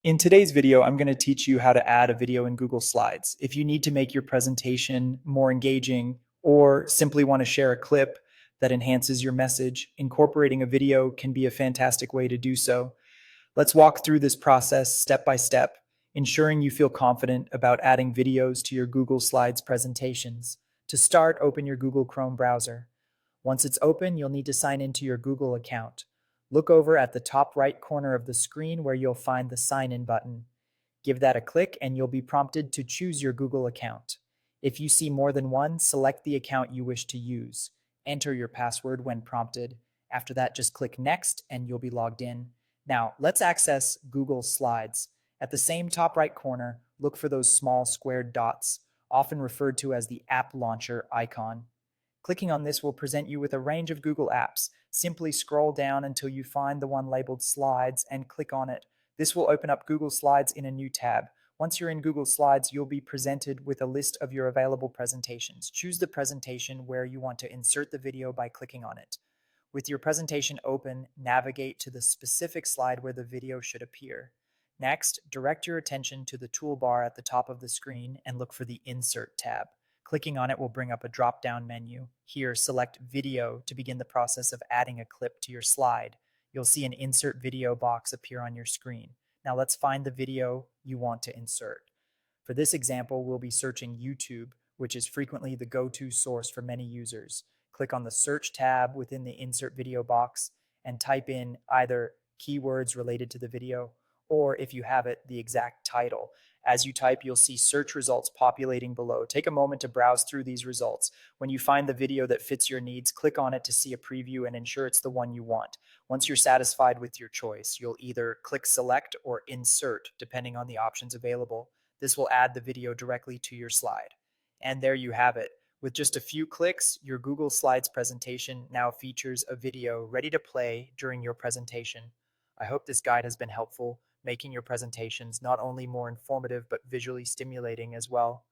In today's video, I'm going to teach you how to add a video in Google Slides. If you need to make your presentation more engaging or simply want to share a clip that enhances your message, incorporating a video can be a fantastic way to do so. Let's walk through this process step by step, ensuring you feel confident about adding videos to your Google Slides presentations. To start, open your Google Chrome browser. Once it's open, you'll need to sign into your Google account. Look over at the top right corner of the screen where you'll find the sign in button. Give that a click and you'll be prompted to choose your Google account. If you see more than one, select the account you wish to use. Enter your password when prompted. After that, just click Next and you'll be logged in. Now, let's access Google Slides. At the same top right corner, look for those small squared dots, often referred to as the App Launcher icon. Clicking on this will present you with a range of Google apps. Simply scroll down until you find the one labeled Slides and click on it. This will open up Google Slides in a new tab. Once you're in Google Slides, you'll be presented with a list of your available presentations. Choose the presentation where you want to insert the video by clicking on it. With your presentation open, navigate to the specific slide where the video should appear. Next, direct your attention to the toolbar at the top of the screen and look for the Insert tab. Clicking on it will bring up a drop-down menu. Here, select Video to begin the process of adding a clip to your slide. You'll see an Insert Video box appear on your screen. Now let's find the video you want to insert. For this example, we'll be searching YouTube, which is frequently the go-to source for many users. Click on the Search tab within the Insert Video box and type in either keywords related to the video or, if you have it, the exact title. As you type, you'll see search results populating below. Take a moment to browse through these results. When you find the video that fits your needs, click on it to see a preview and ensure it's the one you want. Once you're satisfied with your choice, you'll either click Select or Insert, depending on the options available. This will add the video directly to your slide. And there you have it. With just a few clicks, your Google Slides presentation now features a video ready to play during your presentation. I hope this guide has been helpful, making your presentations not only more informative but visually stimulating as well.